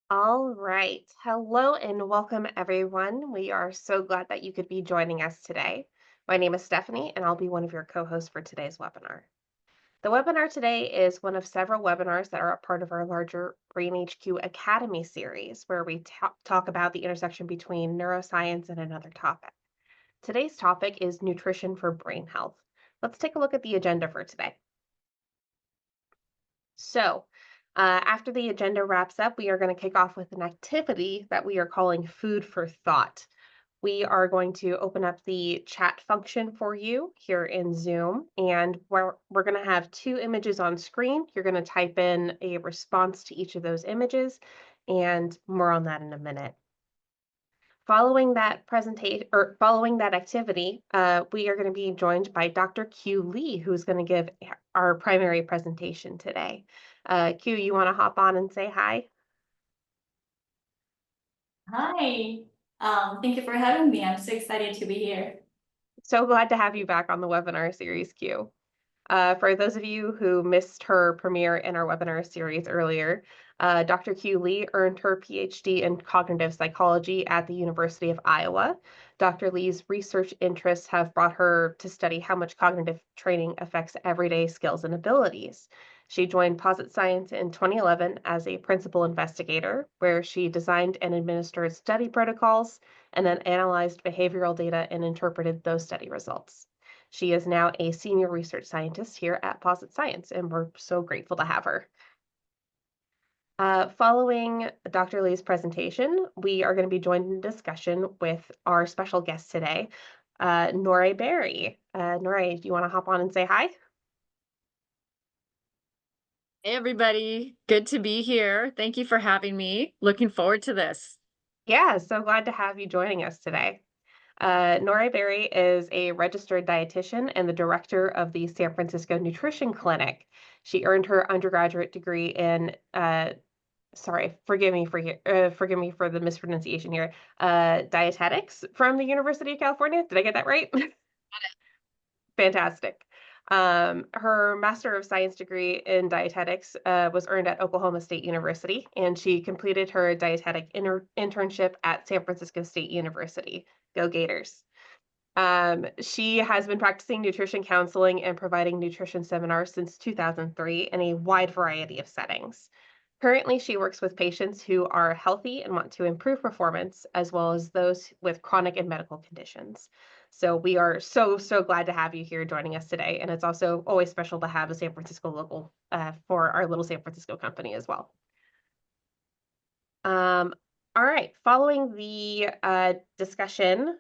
All right. Hello and welcome, everyone. We are so glad that you could be joining us today. My name is Stephanie, and I'll be one of your co-hosts for today's webinar. The webinar today is one of several webinars that are a part of our larger BrainHQ Academy series, where we talk about the intersection between neuroscience and another topic. Today's topic is nutrition for brain health. Let's take a look at the agenda for today. So, after the agenda wraps up, we are going to kick off with an activity that we are calling Food for Thought. We are going to open up the chat function for you here in Zoom, and we're going to have two images on screen. You're going to type in a response to each of those images, and more on that in a minute. Following that presentation or following that activity, we are going to be joined by Dr. Kyu Lee, who's going to give our primary presentation today. Kyu, you want to hop on and say hi? Hi, thank you for having me. I'm so excited to be here. So glad to have you back on the webinar series, Kyu. For those of you who missed her premiere in our webinar series earlier, Dr. Kyu Lee earned her PhD in cognitive psychology at the University of Iowa. Dr. Lee's research interests have brought her to study how much cognitive training affects everyday skills and abilities. She joined Posit Science in 2011 as a principal investigator, where she designed and administered study protocols and then analyzed behavioral data and interpreted those study results. She is now a senior research scientist here at Posit Science, and we're so grateful to have her. Following Dr. Lee's presentation, we are going to be joined in discussion with our special guest today, Norae Berry. Norae, do you want to hop on and say hi? Hey, everybody. Good to be here. Thank you for having me. Looking forward to this. Yeah, so glad to have you joining us today. Norae Berry is a registered dietitian and the director of the San Francisco Nutrition Clinic. She earned her undergraduate degree in forgive me for the mispronunciation here. Dietetics from the University of California. Did I get that right? Fantastic. Her Master of Science degree in dietetics was earned at Oklahoma State University, and she completed her dietetic internship at San Francisco State University. Go Gators. She has been practicing nutrition counseling and providing nutrition seminars since 2003 in a wide variety of settings. Currently, she works with patients who are healthy and want to improve performance, as well as those with chronic and medical conditions. So we are so glad to have you here joining us today. And it's also always special to have a San Francisco local for our little San Francisco company as well. All right, following the discussion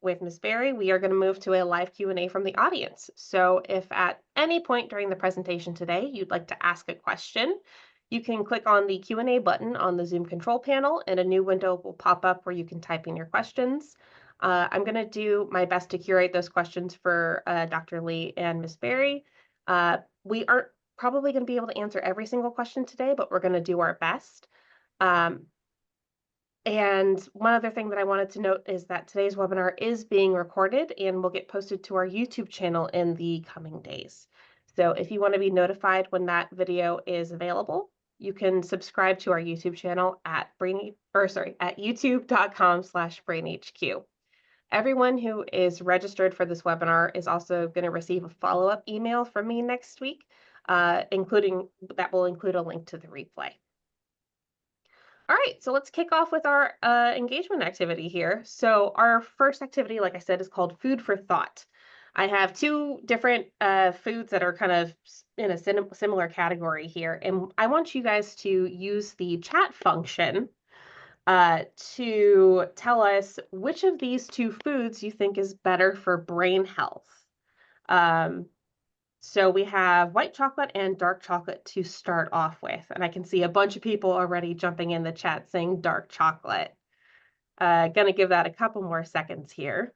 with Ms. Berry, we are going to move to a live Q&A from the audience. So if at any point during the presentation today you'd like to ask a question, you can click on the Q&A button on the Zoom control panel, and a new window will pop up where you can type in your questions. I'm going to do my best to curate those questions for Dr. Lee and Ms. Berry. We aren't probably going to be able to answer every single question today, but we're going to do our best. And one other thing that I wanted to note is that today's webinar is being recorded and will get posted to our YouTube channel in the coming days. So if you want to be notified when that video is available, you can subscribe to our YouTube channel at youtube.com/brainhq. Everyone who is registered for this webinar is also going to receive a follow-up email from me next week, that will include a link to the replay. All right, so let's kick off with our engagement activity here. So our first activity, like I said, is called Food for Thought. I have two different foods that are kind of in a similar category here, and I want you guys to use the chat function to tell us which of these two foods you think is better for brain health. So we have white chocolate and dark chocolate to start off with. And I can see a bunch of people already jumping in the chat saying dark chocolate. Gonna give that a couple more seconds here.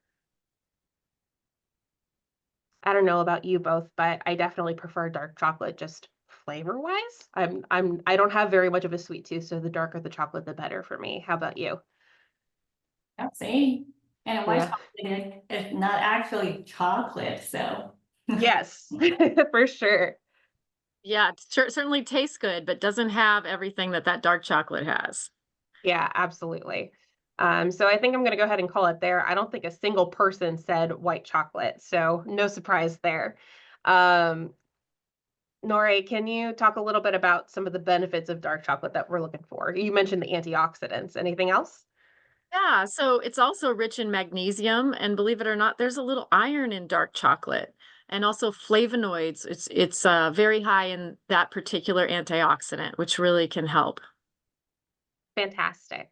I don't know about you both, but I definitely prefer dark chocolate just flavor-wise. I don't have very much of a sweet tooth, so the darker the chocolate, the better for me. How about you? Yeah, same. And white Yeah. chocolate is not actually chocolate, so. Yes, for sure. Yeah, it certainly tastes good, but doesn't have everything that that dark chocolate has. Yeah, absolutely. So I think I'm going to go ahead and call it there. I don't think a single person said white chocolate, so no surprise there. Um, Norae, can you talk a little bit about some of the benefits of dark chocolate that we're looking for? You mentioned the antioxidants. Anything else? Yeah, so it's also rich in magnesium, and believe it or not, there's a little iron in dark chocolate, and also flavonoids. It's very high in that particular antioxidant, which really can help. Fantastic.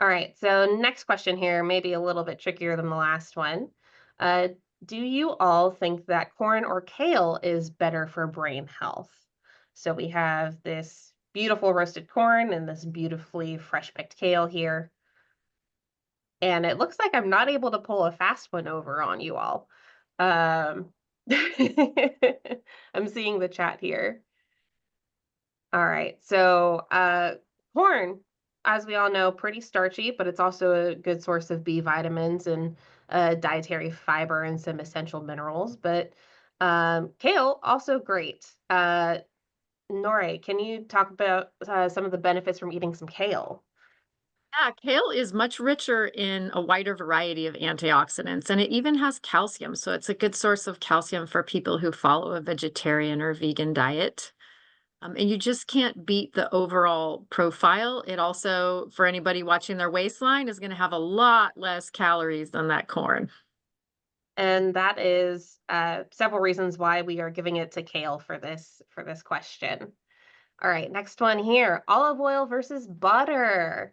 All right, so next question here, maybe a little bit trickier than the last one. Uh, do you all think that corn or kale is better for brain health? So we have this beautiful roasted corn and this beautifully fresh picked kale here. And it looks like I'm not able to pull a fast one over on you all. Um, I'm seeing the chat here. All right. So, corn, as we all know, pretty starchy, but it's also a good source of B vitamins and dietary fiber and some essential minerals. But kale, also great. Norae, can you talk about some of the benefits from eating some kale? Yeah, kale is much richer in a wider variety of antioxidants, and it even has calcium. So it's a good source of calcium for people who follow a vegetarian or vegan diet. And you just can't beat the overall profile. It also, for anybody watching their waistline, is going to have a lot less calories than that corn. And that is several reasons why we are giving it to kale for this question. All right, next one here, olive oil versus butter.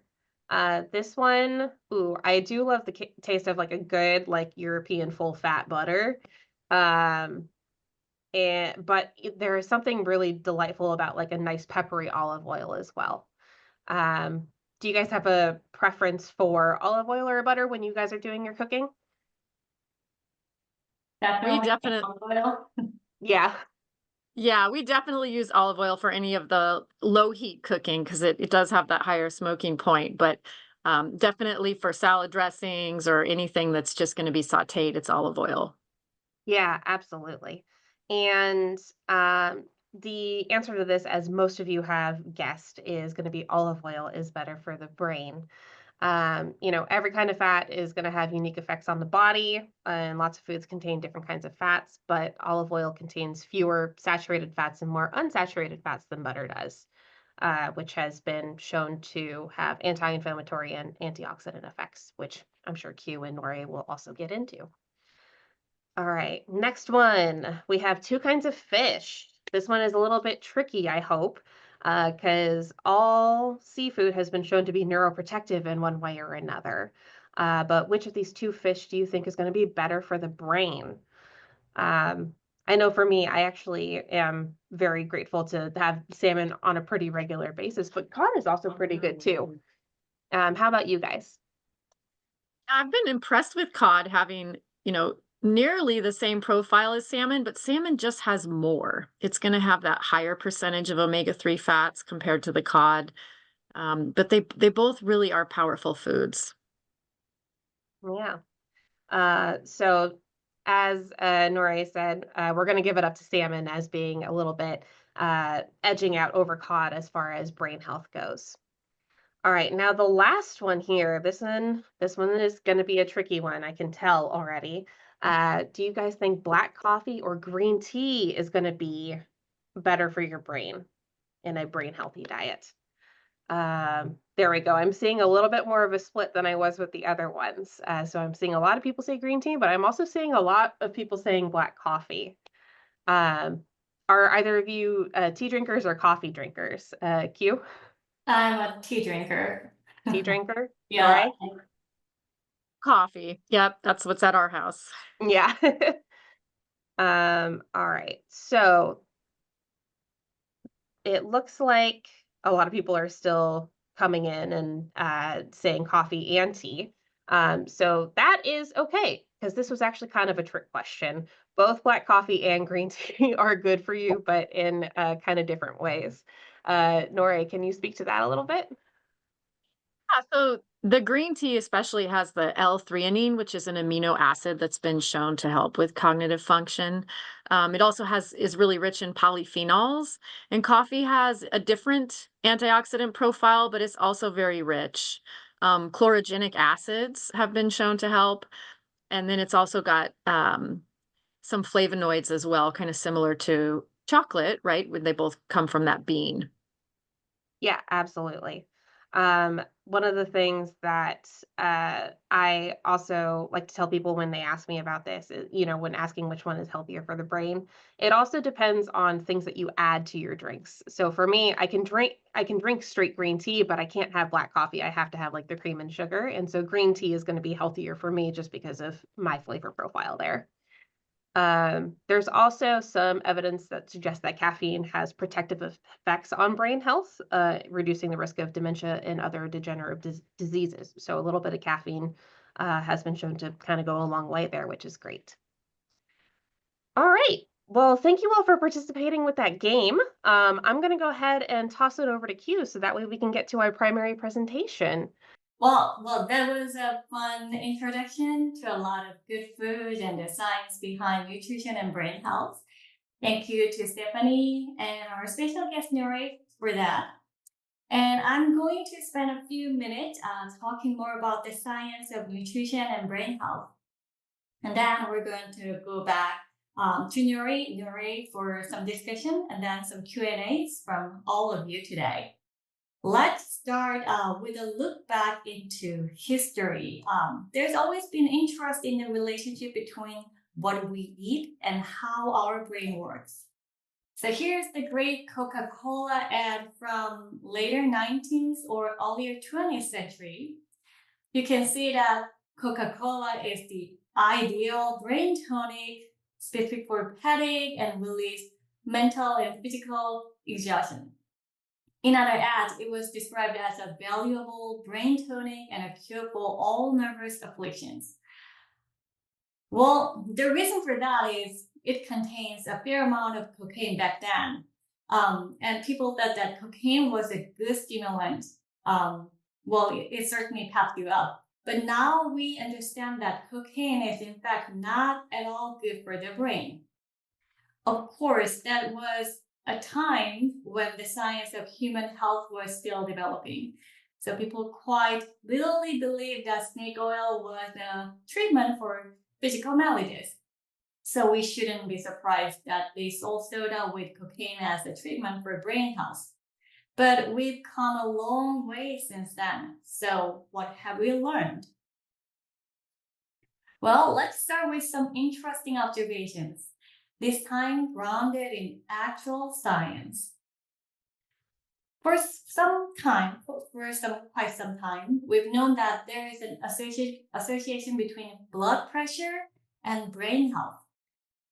This one, ooh, I do love the taste of like a good like European full fat butter. Um, there is something really delightful about like a nice peppery olive oil as well. Um, do you guys have a preference for olive oil or butter when you guys are doing your cooking? We Definitely definitely, olive oil. Yeah. yeah, we definitely use olive oil for any of the low heat cooking because it does have that higher smoking point. But definitely for salad dressings or anything that's just going to be sauteed, it's olive oil. Yeah, absolutely. And the answer to this, as most of you have guessed, is going to be olive oil is better for the brain. Every kind of fat is going to have unique effects on the body, and lots of foods contain different kinds of fats, but olive oil contains fewer saturated fats and more unsaturated fats than butter does, which has been shown to have anti-inflammatory and antioxidant effects, which I'm sure Q and Nori will also get into. All right, next one. We have two kinds of fish. This one is a little bit tricky, I hope, because all seafood has been shown to be neuroprotective in one way or another. But which of these two fish do you think is going to be better for the brain? Um, I know for me, I actually am very grateful to have salmon on a pretty regular basis, but cod is also pretty good too. How about you guys? I've been impressed with cod having, nearly the same profile as salmon, but salmon just has more. It's going to have that higher percentage of omega-3 fats compared to the cod. But they both really are powerful foods. Yeah. So as Norae said, we're going to give it up to salmon as being a little bit edging out over cod as far as brain health goes. All right, now the last one here, this one is going to be a tricky one, I can tell already. Do you guys think black coffee or green tea is going to be better for your brain in a brain healthy diet? There we go. I'm seeing a little bit more of a split than I was with the other ones. So I'm seeing a lot of people say green tea, but I'm also seeing a lot of people saying black coffee. Um, are either of you tea drinkers or coffee drinkers? Q, I'm a tea drinker. tea drinker? Yeah. Norae? Coffee. Yep, that's what's at our house. Yeah. All right. So it looks like a lot of people are still coming in and saying coffee and tea. So that is okay, because this was actually kind of a trick question. Both black coffee and green tea are good for you, but in kind of different ways. Norae, can you speak to that a little bit? Yeah, so the green tea especially has the L-threonine, which is an amino acid that's been shown to help with cognitive function. It also is really rich in polyphenols, and coffee has a different antioxidant profile, but it's also very rich. Chlorogenic acids have been shown to help, and then it's also got some flavonoids as well, kind of similar to chocolate, right? When they both come from that bean. Yeah, absolutely. One of the things that I also like to tell people when they ask me about this, is, when asking which one is healthier for the brain, it also depends on things that you add to your drinks. So for me, I can drink straight green tea, but I can't have black coffee. I have to have like the cream and sugar, and so green tea is going to be healthier for me just because of my flavor profile there. There's also some evidence that suggests that caffeine has protective effects on brain health, reducing the risk of dementia and other degenerative diseases. So a little bit of caffeine has been shown to kind of go a long way there, which is great. All right. Well, thank you all for participating with that game. I'm going to go ahead and toss it over to Q so that way we can get to our primary presentation. Well, that was a fun introduction to a lot of good food and the science behind nutrition and brain health. Thank you to Stephanie and our special guest Norae for that. And I'm going to spend a few minutes talking more about the science of nutrition and brain health. And then we're going to go back to Norae for some discussion and then some Q&As from all of you today. Let's start with a look back into history. There's always been interest in the relationship between what we eat and how our brain works. So here's the great Coca-Cola ad from later 19th or earlier 20th century. You can see that Coca-Cola is the ideal brain tonic, specific for fatigue and release mental and physical exhaustion. In other ads, it was described as a valuable brain tonic and a cure for all nervous afflictions. Well, the reason for that is it contains a fair amount of cocaine back then. And people thought that cocaine was a good stimulant. It certainly pepped you up. But now we understand that cocaine is in fact not at all good for the brain. Of course, that was a time when the science of human health was still developing. So people quite literally believed that snake oil was a treatment for physical maladies. So we shouldn't be surprised that they sold soda with cocaine as a treatment for brain health. But we've come a long way since then. So what have we learned? Well, let's start with some interesting observations, this time grounded in actual science. For quite some time, we've known that there is an association between blood pressure and brain health.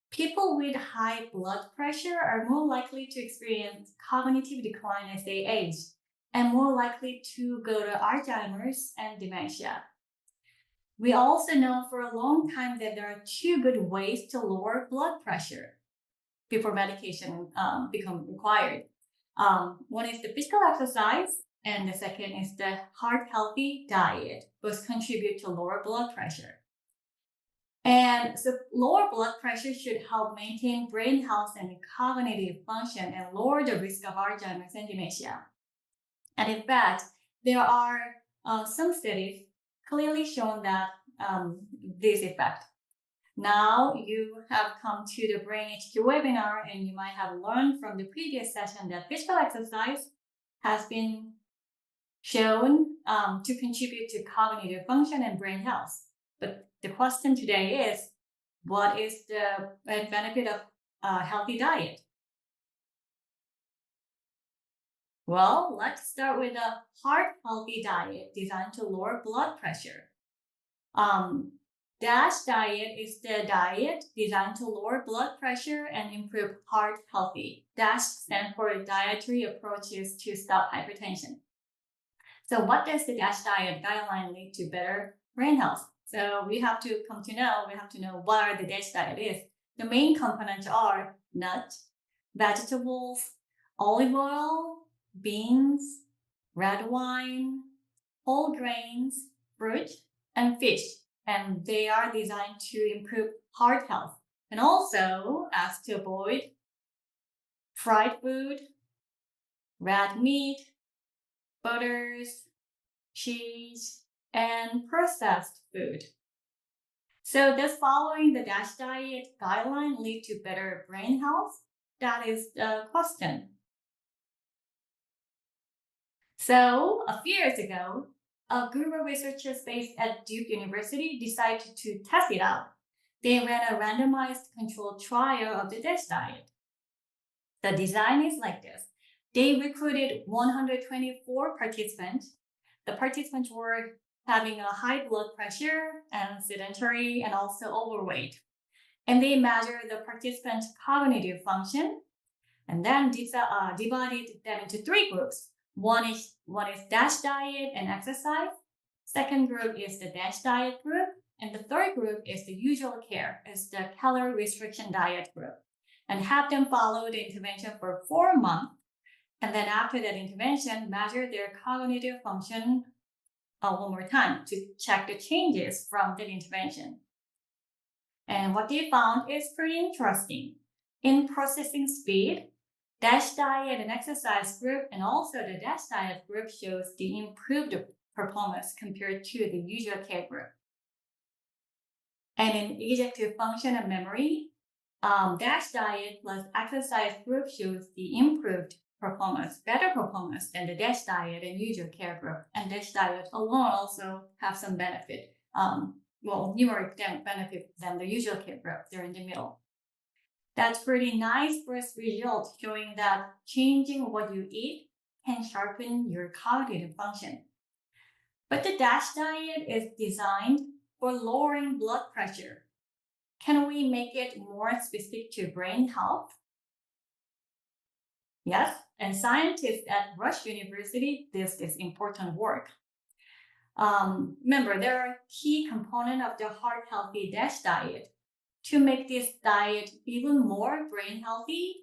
People with high blood pressure are more likely to experience cognitive decline as they age and more likely to go to Alzheimer's and dementia. We also know for a long time that there are two good ways to lower blood pressure before medication become required. One is the physical exercise, and the second is the heart-healthy diet. Both contribute to lower blood pressure. And so lower blood pressure should help maintain brain health and cognitive function and lower the risk of Alzheimer's and dementia. And in fact, there are some studies clearly showing that this effect. Now you have come to the BrainHQ webinar and you might have learned from the previous session that physical exercise has been shown to contribute to cognitive function and brain health. But the question today is, what is the benefit of a healthy diet? Well, let's start with a heart-healthy diet designed to lower blood pressure. DASH diet is the diet designed to lower blood pressure and improve heart healthy. DASH stands for Dietary Approaches to Stop Hypertension. So what does the DASH diet guideline lead to better brain health? So we have to know what are the DASH diet is. The main components are nuts, vegetables, olive oil, beans, red wine, whole grains, fruit, and fish, and they are designed to improve heart health and also as to avoid fried food, red meat, butters, cheese, and processed food. So does following the DASH diet guideline lead to better brain health? That is the question. So a few years ago, a group of researchers based at Duke University decided to test it out. They ran a randomized controlled trial of the DASH diet. The design is like this. They recruited 124 participants. The participants were having a high blood pressure and sedentary and also overweight. And they measured the participants' cognitive function and then divided them into three groups. One is DASH diet and exercise. Second group is the DASH diet group. And the third group is the usual care, is the calorie restriction diet group. And have them follow the intervention for 4 months. And then after that intervention, measure their cognitive function one more time to check the changes from the intervention. And what they found is pretty interesting. In processing speed, DASH diet and exercise group and also the DASH diet group shows the improved performance compared to the usual care group. And in executive function and memory, DASH diet plus exercise group shows the improved performance, better performance than the DASH diet and usual care group. And DASH diet alone also have some benefit, numeric benefit than the usual care group. They're in the middle. That's pretty nice first result showing that changing what you eat can sharpen your cognitive function. But the DASH diet is designed for lowering blood pressure. Can we make it more specific to brain health? Yes, and scientists at Rush University did this important work. Remember, there are key components of the heart-healthy DASH diet. To make this diet even more brain healthy,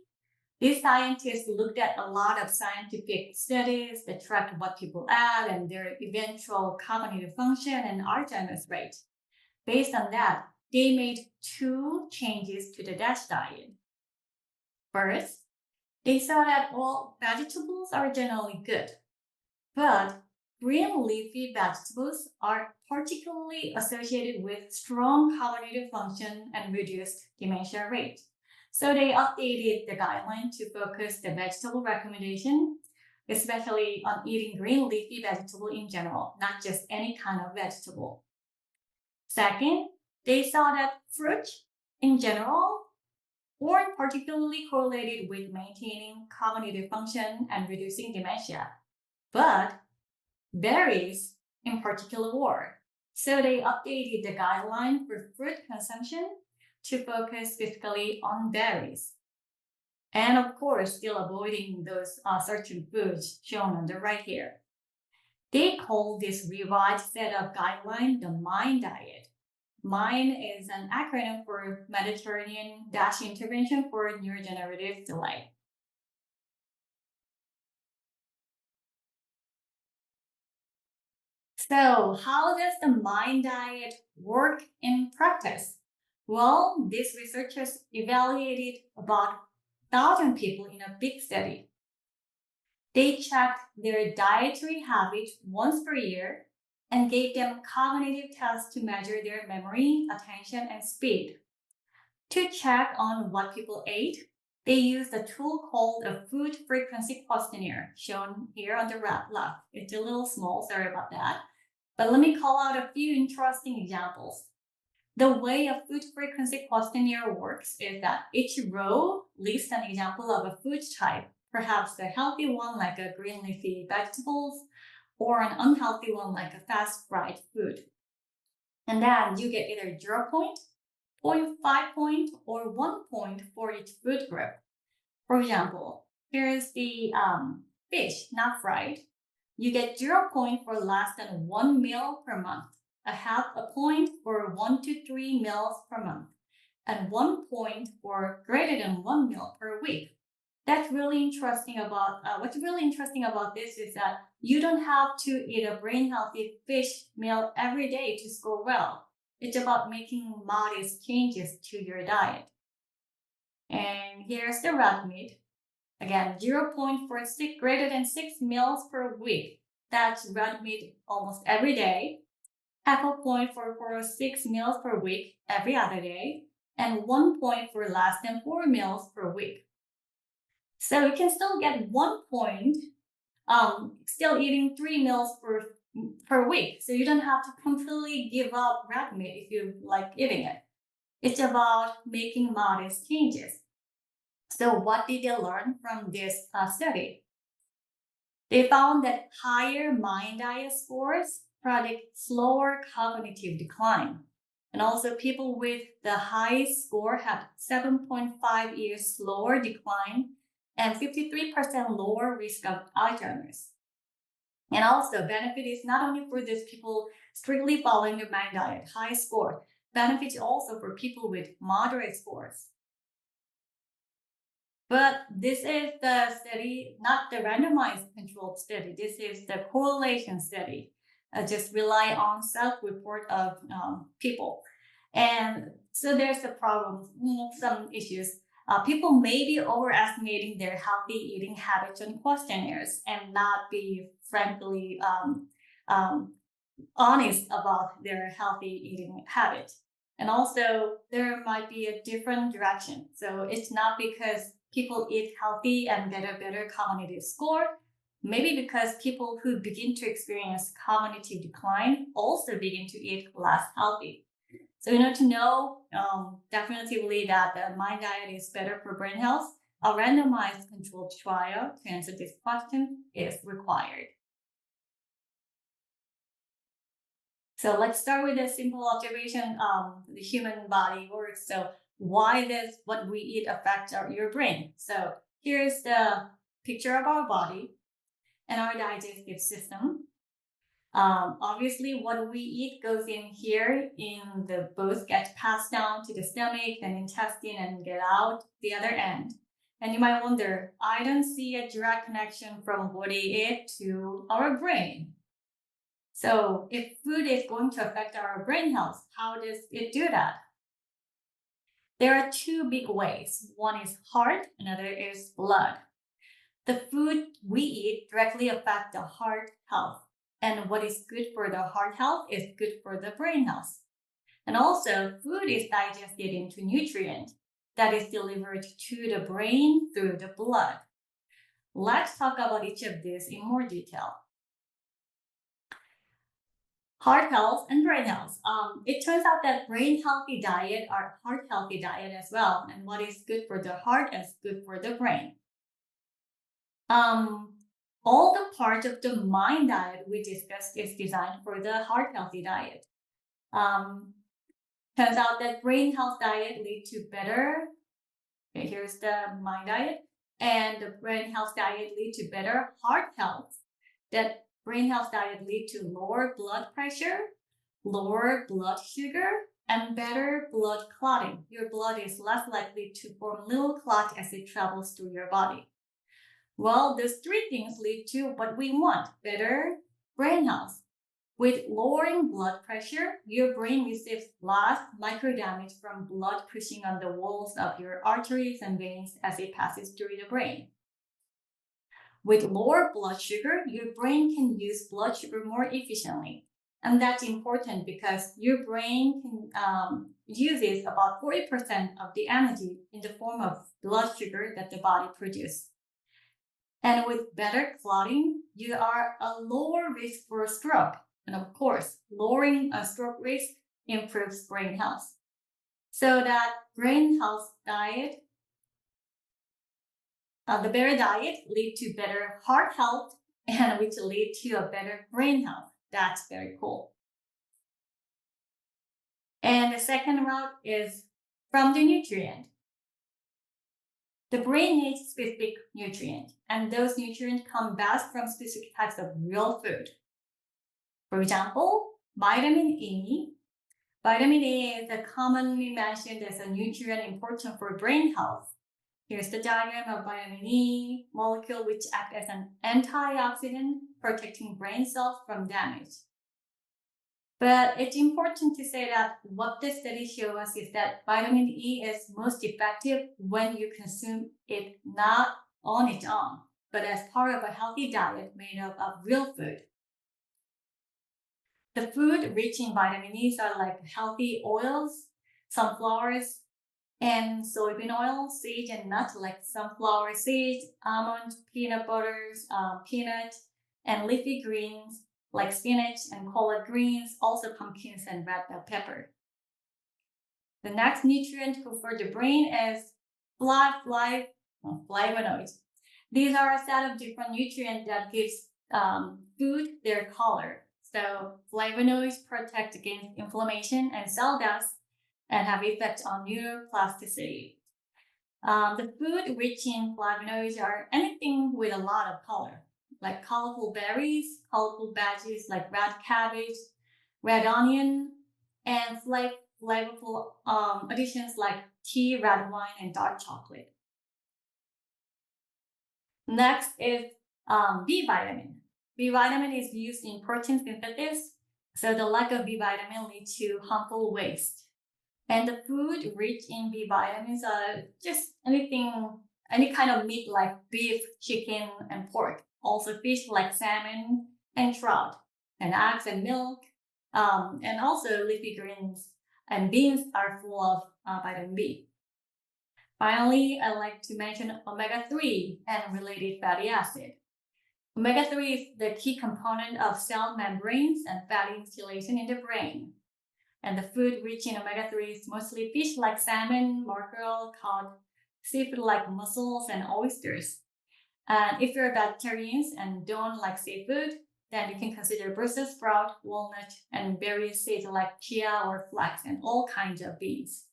these scientists looked at a lot of scientific studies that tracked what people ate and their eventual cognitive function and Alzheimer's rate. Based on that, they made 2 changes to the DASH diet. First, they saw that all vegetables are generally good, but green leafy vegetables are particularly associated with strong cognitive function and reduced dementia rate. So they updated the guideline to focus the vegetable recommendation, especially on eating green leafy vegetable in general, not just any kind of vegetable. Second, they saw that fruit in general weren't particularly correlated with maintaining cognitive function and reducing dementia, but berries in particular were. So they updated the guideline for fruit consumption to focus specifically on berries. And of course, still avoiding those certain foods shown on the right here. They call this revised set of guidelines the MIND diet. MIND is an acronym for Mediterranean DASH Intervention for Neurodegenerative Delay. So how does the MIND diet work in practice? Well, these researchers evaluated about 1,000 people in a big study. They checked their dietary habits once per year and gave them cognitive tests to measure their memory, attention, and speed. To check on what people ate, they used a tool called a food frequency questionnaire, shown here on the left. It's a little small, sorry about that. But let me call out a few interesting examples. The way a food frequency questionnaire works is that each row lists an example of a food type, perhaps a healthy one like a green leafy vegetables, or an unhealthy one like a fast fried food. And then you get either 0 point, 0.5 point, or 1 point for each food group. For example, here's the fish, not fried. You get 0 point for less than 1 meal per month, a half a point for 1 to 3 meals per month, and 1 point for greater than 1 meal per week. What's really interesting about this is that you don't have to eat a brain healthy fish meal every day to score well. It's about making modest changes to your diet. And here's the red meat. Again, 0.46 greater than 6 meals per week. That's red meat almost every day. 0.5 point for 6 meals per week every other day. And 1 point for less than 4 meals per week. So you can still get 1 point, still eating 3 meals per week. So you don't have to completely give up red meat if you like eating it. It's about making modest changes. So what did they learn from this study? They found that higher MindDiet scores predict slower cognitive decline. And also people with the highest score had 7.5 years slower decline and 53% lower risk of Alzheimer's. And also benefit is not only for those people strictly following the MindDiet, high score, benefits also for people with moderate scores. But this is the study, not the randomized controlled study. This is the correlation study. Just rely on self-report of people. And so there's a problem, some issues. People may be overestimating their healthy eating habits on questionnaires and not be frankly honest about their healthy eating habits. And also there might be a different direction. So it's not because people eat healthy and get a better cognitive score. Maybe because people who begin to experience cognitive decline also begin to eat less healthy. So to know definitively that the MindDiet is better for brain health, a randomized controlled trial to answer this question is required. So let's start with a simple observation. The human body works. So why does what we eat affect your brain? So here's the picture of our body and our digestive system. Obviously, what we eat goes in here, both gets passed down to the stomach and intestine and get out the other end. And you might wonder, I don't see a direct connection from what we eat to our brain. So if food is going to affect our brain health, how does it do that? There are two big ways. One is heart, another is blood. The food we eat directly affects the heart health. And what is good for the heart health is good for the brain health. And also, food is digested into nutrient that is delivered to the brain through the blood. Let's talk about each of these in more detail. Heart health and brain health. It turns out that brain healthy diet are heart healthy diet as well. And what is good for the heart is good for the brain. All the parts of the MindDiet we discussed is designed for the heart healthy diet. Turns out that brain health diet lead to better, here's the MindDiet, and the brain health diet lead to better heart health. That brain health diet lead to lower blood pressure, lower blood sugar, and better blood clotting. Your blood is less likely to form little clots as it travels through your body. Well, those three things lead to what we want, better brain health. With lowering blood pressure, your brain receives less microdamage from blood pushing on the walls of your arteries and veins as it passes through the brain. With lower blood sugar, your brain can use blood sugar more efficiently. And that's important because your brain can uses about 40% of the energy in the form of blood sugar that the body produces. And with better clotting, you are a lower risk for stroke. And of course, lowering a stroke risk improves brain health. So that brain health diet, the better diet lead to better heart health and which lead to a better brain health. That's very cool. And the second route is from the nutrient. The brain needs specific nutrients, and those nutrients come best from specific types of real food. For example, vitamin E. Vitamin E is commonly mentioned as a nutrient important for brain health. Here's the diagram of vitamin E molecule, which acts as an antioxidant, protecting brain cells from damage. But it's important to say that what the study shows us is that vitamin E is most effective when you consume it not on its own, but as part of a healthy diet made up of real food. The food rich in vitamin E are like healthy oils, sunflowers, and soybean oil, seeds, and nuts like sunflower seeds, almonds, peanut butters, peanut, and leafy greens like spinach and collard greens, also pumpkins and red bell pepper. The next nutrient for the brain is flavonoids. These are a set of different nutrients that gives food their color. So flavonoids protect against inflammation and cell death and have effect on neuroplasticity. The food rich in flavonoids are anything with a lot of color, like colorful berries, colorful veggies like red cabbage, red onion, and flavorful additions like tea, red wine, and dark chocolate. Next is B vitamin. B vitamin is used in protein synthesis, so the lack of B vitamin leads to harmful waste. And the food rich in B vitamins are just any kind of meat like beef, chicken, and pork. Also fish like salmon and trout, and eggs and milk, and also leafy greens and beans are full of vitamin B. Finally, I like to mention omega-3 and related fatty acid. Omega-3 is the key component of cell membranes and fatty insulation in the brain. And the food rich in omega-3 is mostly fish like salmon, mackerel, cod, seafood like mussels and oysters. And if you're vegetarians and don't like seafood, then you can consider Brussels sprout, walnut, and various seeds like chia or flax and all kinds of beans.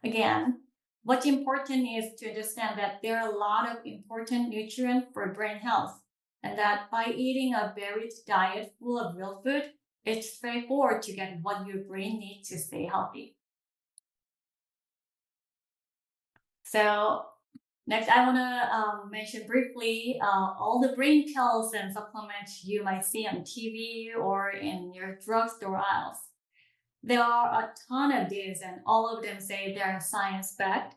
Again, what's important is to understand that there are a lot of important nutrients for brain health, and that by eating a varied diet full of real food, it's straightforward to get what your brain needs to stay healthy. So next, I want to mention briefly all the brain pills and supplements you might see on TV or in your drugstore aisles. There are a ton of these, and all of them say they're science-backed.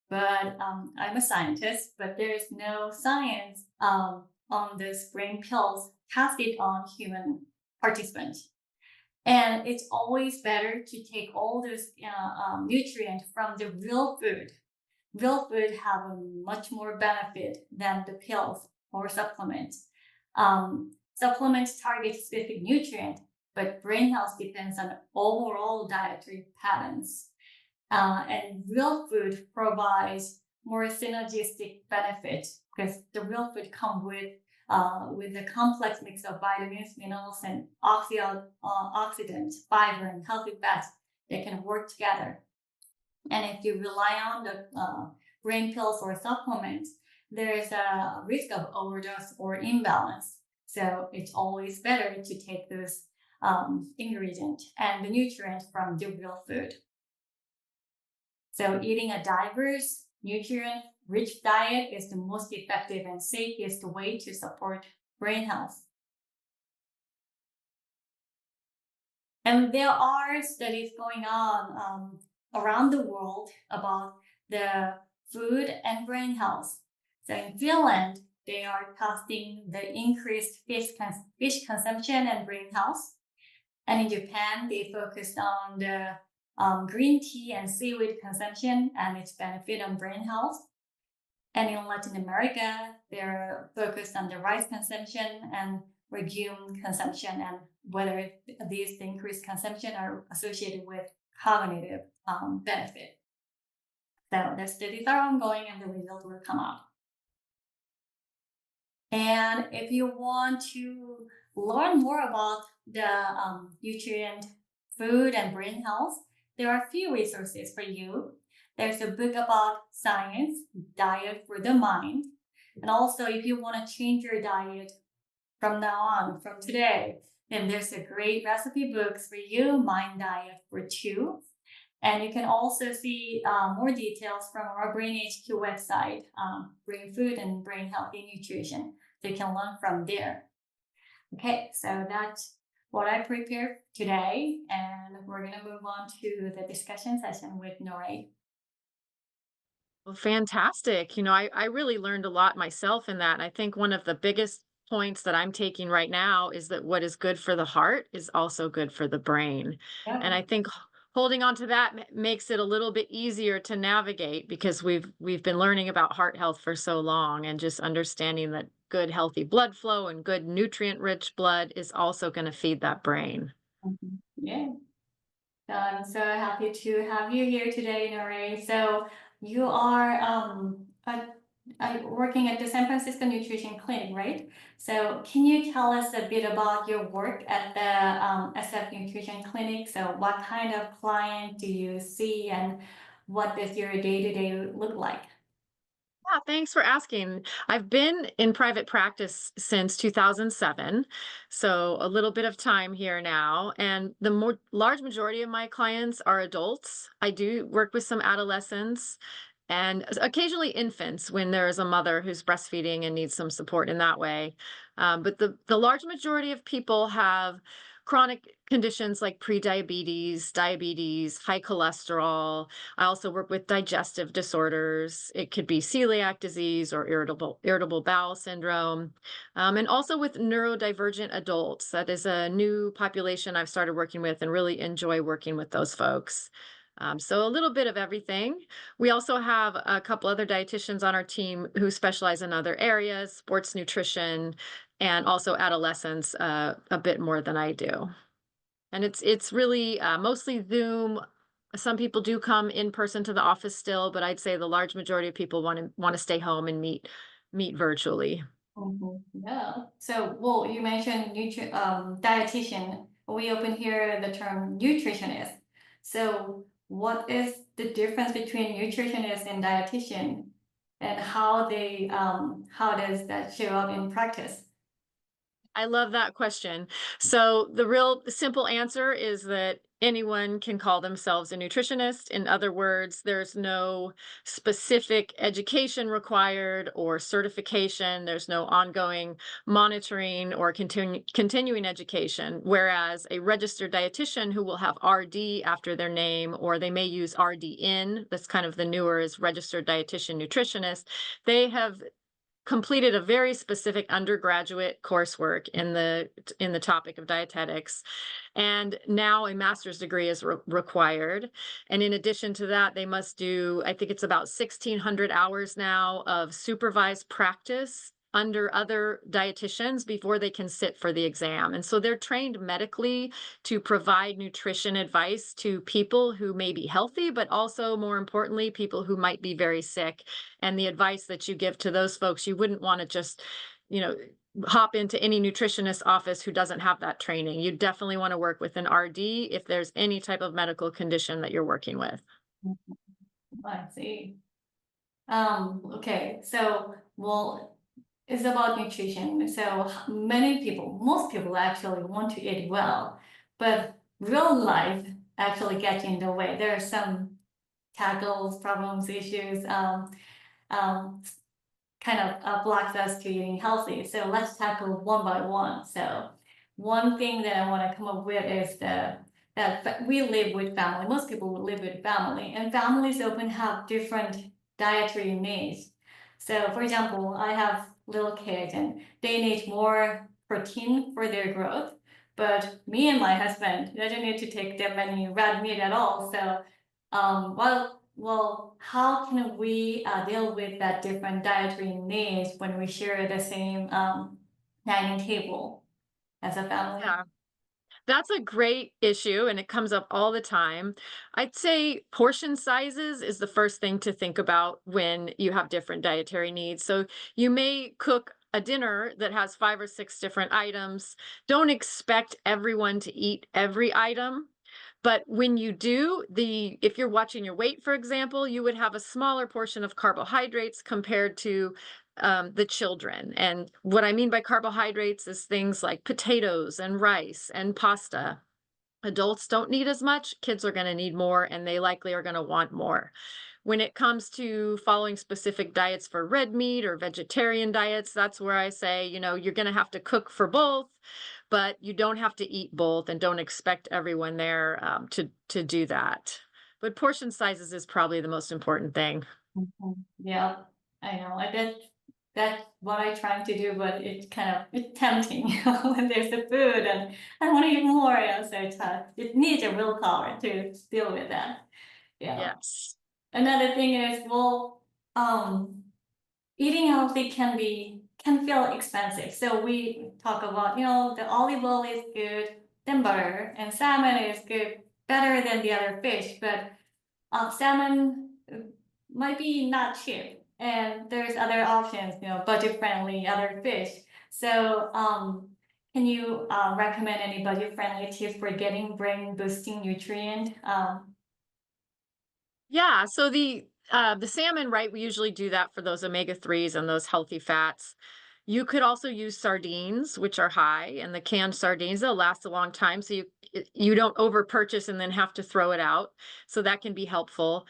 But I'm a scientist, but there's no science on these brain pills tested on human participants. And it's always better to take all those nutrients from the real food. Real food have a much more benefit than the pills or supplements. Supplements target specific nutrients, but brain health depends on overall dietary patterns. And real food provides more synergistic benefits because the real food comes with a complex mix of vitamins, minerals, and oxidants, fiber, and healthy fats that can work together. And if you rely on the brain pills or supplements, there's a risk of overdose or imbalance. So it's always better to take those ingredients and the nutrients from the real food. So eating a diverse, nutrient-rich diet is the most effective and safest way to support brain health. And there are studies going on around the world about the food and brain health. So in Finland, they are testing the increased fish consumption and brain health. And in Japan, they focused on the green tea and seaweed consumption and its benefit on brain health. And in Latin America, they're focused on the rice consumption and legume consumption and whether these increased consumption are associated with cognitive benefit. So the studies are ongoing and the results will come out. And if you want to learn more about the nutrient, food, and brain health, there are a few resources for you. There's a book about science, diet for the mind. And also, if you want to change your diet from now on, from today, then there's a great recipe books for you, Mind Diet for Two. And you can also see more details from our BrainHQ website, Brain Food and Brain Healthy Nutrition. So you can learn from there. Okay, so that's what I prepared today, and we're going to move on to the discussion session with Norae. Well, fantastic. I really learned a lot myself in that. And I think one of the biggest points that I'm taking right now is that what is good for the heart is also good for the brain. And Yeah. I think holding on to that makes it a little bit easier to navigate because we've been learning about heart health for so long, and just understanding that good healthy blood flow and good nutrient rich blood is also going to feed that brain. Yeah. So I'm so happy to have you here today, Norae. So you are working at the San Francisco Nutrition Clinic, right? So can you tell us a bit about your work at the SF Nutrition Clinic? So what kind of client do you see, and what does your day-to-day look like? Yeah, thanks for asking. I've been in private practice since 2007, so a little bit of time here now. And the more large majority of my clients are adults. I do work with some adolescents and occasionally infants when there is a mother who's breastfeeding and needs some support in that way. But the large majority of people have chronic conditions like prediabetes, diabetes, high cholesterol. I also work with digestive disorders. It could be celiac disease or irritable bowel syndrome, and also with neurodivergent adults. That is a new population I've started working with, and really enjoy working with those folks. So a little bit of everything. We also have a couple other dietitians on our team who specialize in other areas, sports nutrition, and also adolescents, a bit more than I do. And it's really, mostly Zoom. Some people do come in person to the office still, but I'd say the large majority of people wanna stay home and meet virtually. Yeah. So, well, you mentioned dietitian. We often hear the term nutritionist. So, what is the difference between nutritionist and dietitian, and how does that show up in practice? I love that question. So the real simple answer is that anyone can call themselves a nutritionist. In other words, there's no specific education required or certification. There's no ongoing monitoring or continuing education. Whereas a registered dietitian who will have RD after their name, or they may use RDN, that's kind of the newer, is registered dietitian nutritionist. They have completed a very specific undergraduate coursework in the topic of dietetics, and now a master's degree is required. And in addition to that, they must do, I think it's about 1,600 hours now of supervised practice under other dietitians before they can sit for the exam. And so they're trained medically to provide nutrition advice to people who may be healthy, but also more importantly, people who might be very sick. And the advice that you give to those folks, you wouldn't want to just, you know, hop into any nutritionist office who doesn't have that training. You definitely want to work with an RD if there's any type of medical condition that you're working with. I see. Okay. So, well, it's about nutrition. So many people, most people actually want to eat well, but real life actually gets in the way. There are some tackles, problems, issues, um, kind of blocks us to eating healthy. So let's tackle one by one. So one thing that I want to come up with is that we live with family. Most people will live with family, and families often have different dietary needs. So, for example, I have little kids, and they need more protein for their growth. But me and my husband doesn't need to take that many red meat at all. So, how can we deal with that different dietary needs when we share the same dining table as a family? Yeah. That's a great issue, and it comes up all the time. I'd say portion sizes is the first thing to think about when you have different dietary needs. So you may cook a dinner that has 5 or 6 different items. Don't expect everyone to eat every item. But when you do, if you're watching your weight, for example, you would have a smaller portion of carbohydrates compared to the children. And what I mean by carbohydrates is things like potatoes and rice and pasta. Adults don't need as much, kids are going to need more, and they likely are going to want more. When it comes to following specific diets for red meat or vegetarian diets, that's where I say, you're going to have to cook for both, but you don't have to eat both, and don't expect everyone there to do that. But portion sizes is probably the most important thing. Yeah, I know. That's what I try to do, but it's tempting when there's the food and I want to eat more. So it needs a willpower to deal with that. Yeah. Yes. Another thing is, well, eating healthy can feel expensive. So we talk about, the olive oil is good, then butter, and salmon is good, better than the other fish, but salmon might be not cheap, and there's other options, budget friendly other fish. So can you recommend any budget friendly tips for getting brain boosting nutrient? Yeah, so the salmon, right? We usually do that for those omega-3s and those healthy fats. You could also use sardines, which are high, and the canned sardines, they'll last a long time, so you don't over purchase and then have to throw it out. So that can be helpful.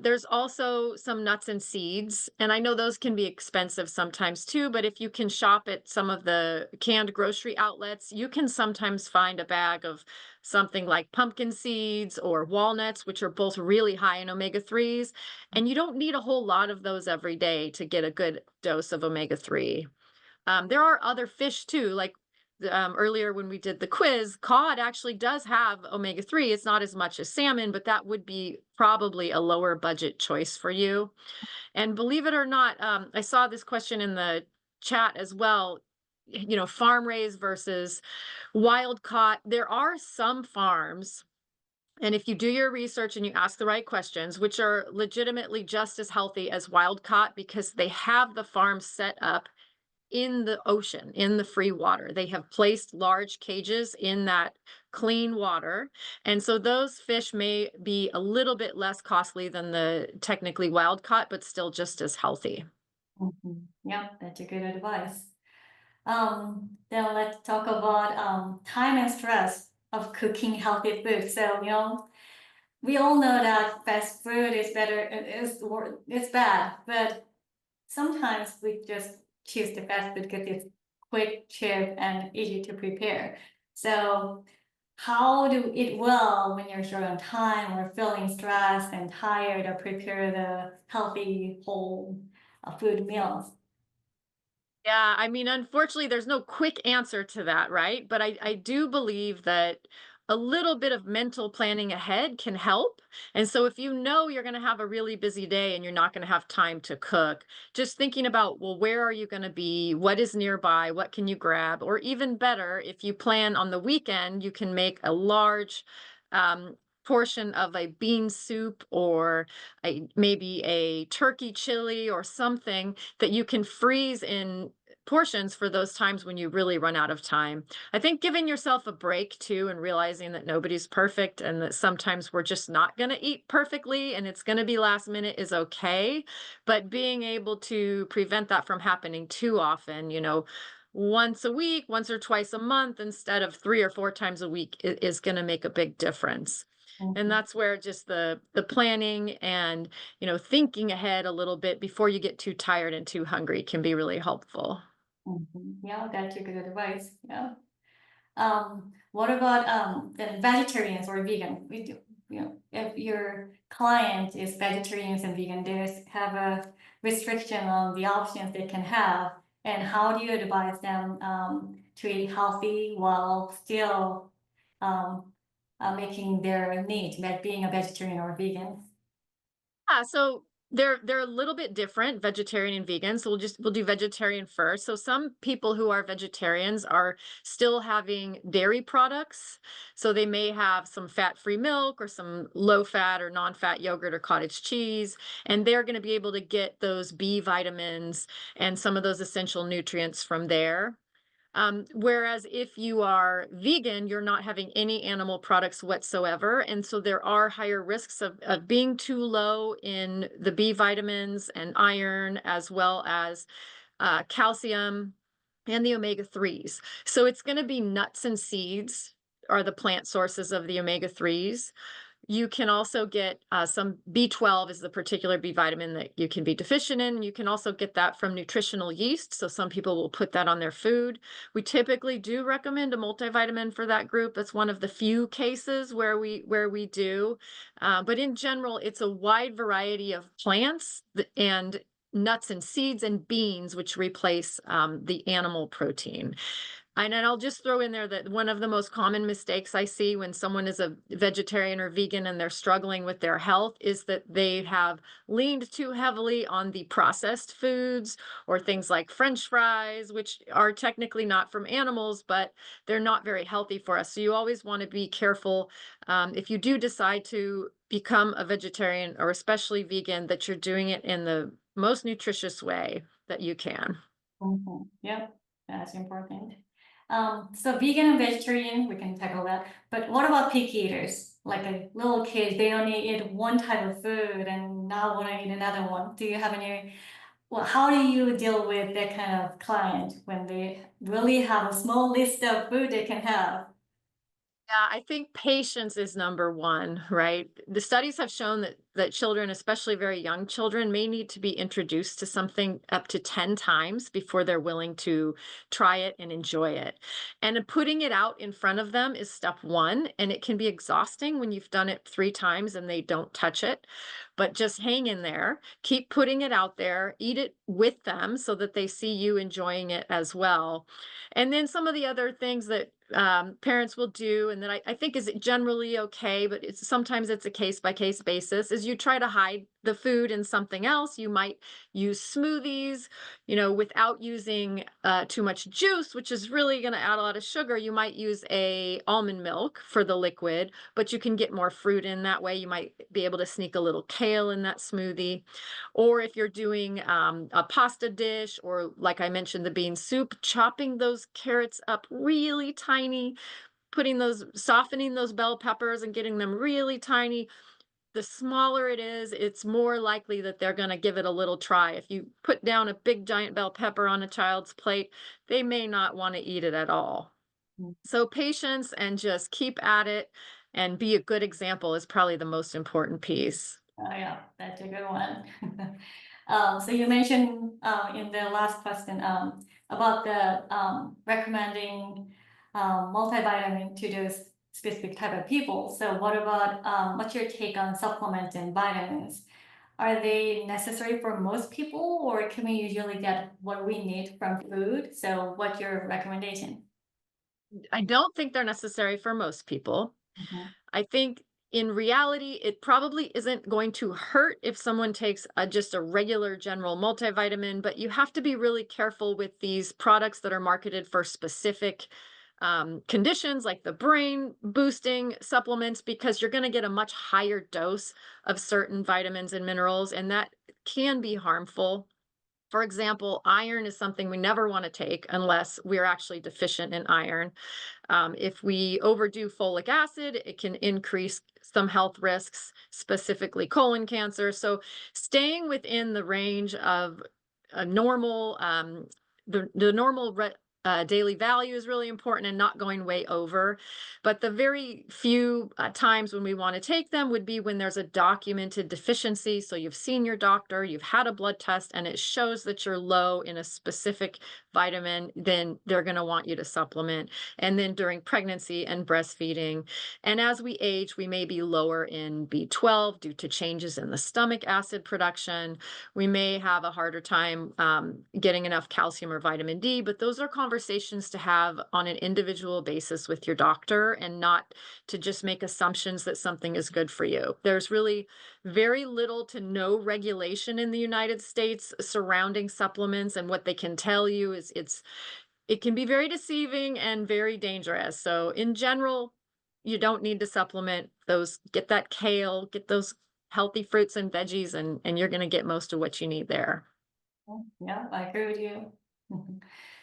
There's also some nuts and seeds, and I know those can be expensive sometimes too, but if you can shop at some of the canned grocery outlets, you can sometimes find a bag of something like pumpkin seeds or walnuts, which are both really high in omega-3s. And you don't need a whole lot of those every day to get a good dose of omega-3. There are other fish too, like earlier when we did the quiz, cod actually does have omega-3. It's not as much as salmon, but that would be probably a lower budget choice for you. And believe it or not, I saw this question in the chat as well. Farm raised versus wild caught. There are some farms, and if you do your research and you ask the right questions, which are legitimately just as healthy as wild caught because they have the farm set up in the ocean, in the free water. They have placed large cages in that clean water. And so those fish may be a little bit less costly than the technically wild caught, but still just as healthy. Yeah, that's a good advice. Then let's talk about time and stress of cooking healthy food. So, we all know that fast food is better, it's bad, but sometimes we just choose the fast food because it's quick, cheap, and easy to prepare. So how do it well when you're short on time or feeling stressed and tired or prepare the healthy whole food meals? Yeah, I mean, unfortunately, there's no quick answer to that, right? But I do believe that a little bit of mental planning ahead can help. And so if you know you're going to have a really busy day and you're not going to have time to cook, just thinking about, well, where are you going to be? What is nearby? What can you grab? Or even better, if you plan on the weekend, you can make a large portion of a bean soup or maybe a turkey chili or something that you can freeze in portions for those times when you really run out of time. I think giving yourself a break too and realizing that nobody's perfect and that sometimes we're just not going to eat perfectly and it's going to be last minute is okay. But being able to prevent that from happening too often, once a week, once or twice a month instead of 3 or 4 times a week is going to make a big difference. And Mhm, that's where just the planning and, thinking ahead a little bit before you get too tired and too hungry can be really helpful. Yeah, that's a good advice. Yeah. What about the vegetarians or vegan? We do, if your client is vegetarians and vegan, they have a restriction on the options they can have. And how do you advise them to eat healthy while still um, making their needs, like being a vegetarian or vegan? Yeah, so they're a little bit different, vegetarian and vegan. So we'll do vegetarian first. So some people who are vegetarians are still having dairy products. So they may have some fat-free milk or some low-fat or non-fat yogurt or cottage cheese, and they're going to be able to get those B vitamins and some of those essential nutrients from there. Whereas if you are vegan, you're not having any animal products whatsoever. And so there are higher risks of being too low in the B vitamins and iron, as well as calcium and the omega-3s. So it's going to be nuts and seeds are the plant sources of the omega-3s. You can also get some B12 is the particular B vitamin that you can be deficient in. You can also get that from nutritional yeast. So some people will put that on their food. We typically do recommend a multivitamin for that group. That's one of the few cases where we do. But in general, it's a wide variety of plants and nuts and seeds and beans, which replace the animal protein. And I'll just throw in there that one of the most common mistakes I see when someone is a vegetarian or vegan and they're struggling with their health is that they have leaned too heavily on the processed foods or things like French fries, which are technically not from animals, but they're not very healthy for us. So you always want to be careful if you do decide to become a vegetarian or especially vegan, that you're doing it in the most nutritious way that you can. Yep, that's important. So vegan and vegetarian, we can tackle that. But what about picky eaters? Like a little kid, they only eat one type of food and now want to eat another one. Do you have any, well, how do you deal with that kind of client when they really have a small list of food they can have? Yeah, I think patience is number one, right? The studies have shown that children, especially very young children, may need to be introduced to something up to 10 times before they're willing to try it and enjoy it. And putting it out in front of them is step one, and it can be exhausting when you've done it 3 times and they don't touch it. But just hang in there, keep putting it out there, eat it with them so that they see you enjoying it as well. And then some of the other things that parents will do, and that I think is generally okay, but it's sometimes it's a case by case basis, is you try to hide the food in something else. You might use smoothies, without using too much juice, which is really going to add a lot of sugar. You might use a almond milk for the liquid, but you can get more fruit in that way. You might be able to sneak a little kale in that smoothie. Or if you're doing a pasta dish, or like I mentioned, the bean soup, chopping those carrots up really tiny, softening those bell peppers and getting them really tiny. The smaller it is, it's more likely that they're going to give it a little try. If you put down a big giant bell pepper on a child's plate, they may not want to eat it at all. Mm. So patience and just keep at it and be a good example is probably the most important piece. Oh yeah, that's a good one. So you mentioned in the last question about the recommending multivitamin to those specific type of people. So what about what's your take on supplements and vitamins? Are they necessary for most people, or can we usually get what we need from food? So what's your recommendation? I don't think they're necessary for most people. Mhm. I think in reality, it probably isn't going to hurt if someone takes just a regular general multivitamin, but you have to be really careful with these products that are marketed for specific conditions, like the brain boosting supplements, because you're going to get a much higher dose of certain vitamins and minerals, and that can be harmful. For example, iron is something we never want to take unless we're actually deficient in iron. If we overdo folic acid, it can increase some health risks, specifically colon cancer. So, staying within the range of a normal, the normal daily value is really important, and not going way over. But the very few times when we want to take them would be when there's a documented deficiency. So you've seen your doctor, you've had a blood test, and it shows that you're low in a specific vitamin, then they're going to want you to supplement. And then during pregnancy and breastfeeding. And as we age, we may be lower in B12 due to changes in the stomach acid production. We may have a harder time getting enough calcium or vitamin D, but those are conversations to have on an individual basis with your doctor, and not to just make assumptions that something is good for you. There's really very little to no regulation in the United States surrounding supplements, and what they can tell you is it can be very deceiving and very dangerous. So in general, you don't need to supplement those. Get that kale, get those healthy fruits and veggies, and you're going to get most of what you need there. Yeah, I agree with you.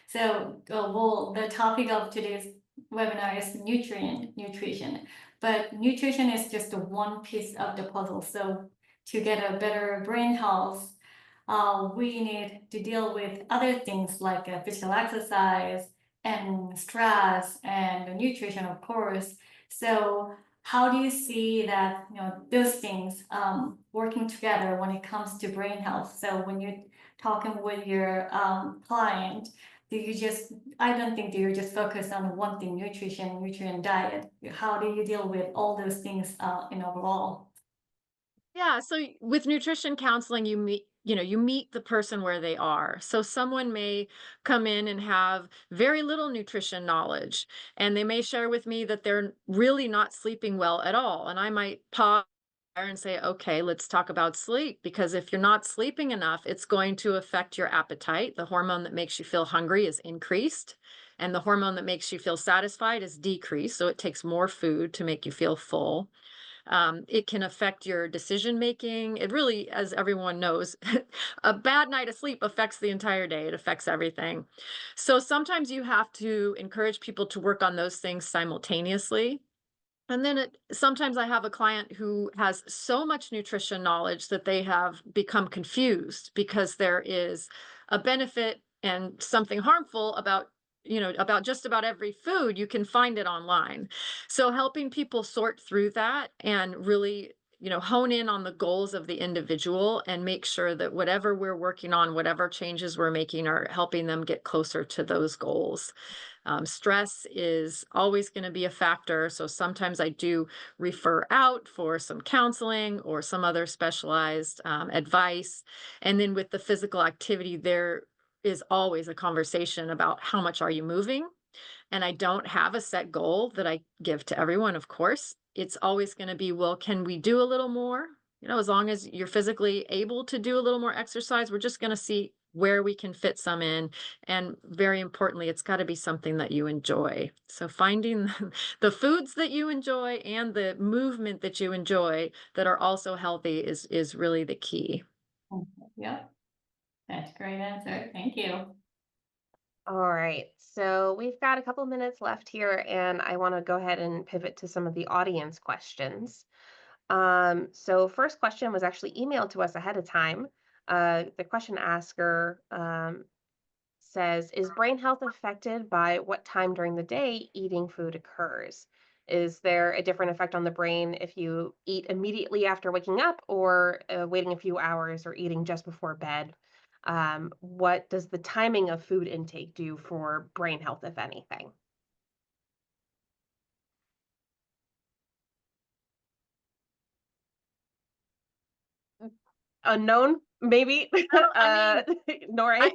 So, well, the topic of today's webinar is nutrition, but nutrition is just one piece of the puzzle. So, to get a better brain health, we need to deal with other things like physical exercise, and stress and the nutrition, of course. So how do you see that, those things working together when it comes to brain health? So when you're talking with your client, do you just, I don't think that you're just focused on one thing, nutrient, diet. How do you deal with all those things in overall? Yeah, so with nutrition counseling, you meet the person where they are. So someone may come in and have very little nutrition knowledge, and they may share with me that they're really not sleeping well at all. And I might pause there and say, okay, let's talk about sleep, because if you're not sleeping enough, it's going to affect your appetite. The hormone that makes you feel hungry is increased, and the hormone that makes you feel satisfied is decreased. So it takes more food to make you feel full. It can affect your decision making. It really, as everyone knows, a bad night of sleep affects the entire day. It affects everything. So sometimes you have to encourage people to work on those things simultaneously. And then sometimes I have a client who has so much nutrition knowledge that they have become confused because there is a benefit and something harmful about just about every food. You can find it online. So helping people sort through that and really hone in on the goals of the individual and make sure that whatever we're working on, whatever changes we're making, are helping them get closer to those goals. Stress is always going to be a factor. So sometimes I do refer out for some counseling or some other specialized advice. And then with the physical activity, there is always a conversation about how much are you moving? And I don't have a set goal that I give to everyone, of course. It's always going to be, well, can we do a little more? As long as you're physically able to do a little more exercise, we're just going to see where we can fit some in. And very importantly, it's got to be something that you enjoy. So finding the foods that you enjoy and the movement that you enjoy that are also healthy is really the key. Yep, that's a great answer. Thank you. All right, so we've got a couple minutes left here, and I want to go ahead and pivot to some of the audience questions. So first question was actually emailed to us ahead of time. The question asker says, is brain health affected by what time during the day eating food occurs? Is there a different effect on the brain if you eat immediately after waking up or waiting a few hours or eating just before bed? What does the timing of food intake do for brain health, if anything? Unknown, maybe? Well, I mean, Nori?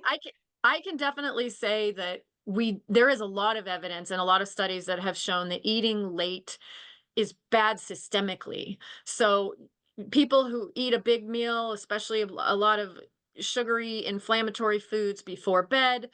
I can definitely say that there is a lot of evidence and a lot of studies that have shown that eating late is bad systemically. So people who eat a big meal, especially a lot of sugary inflammatory foods before bed,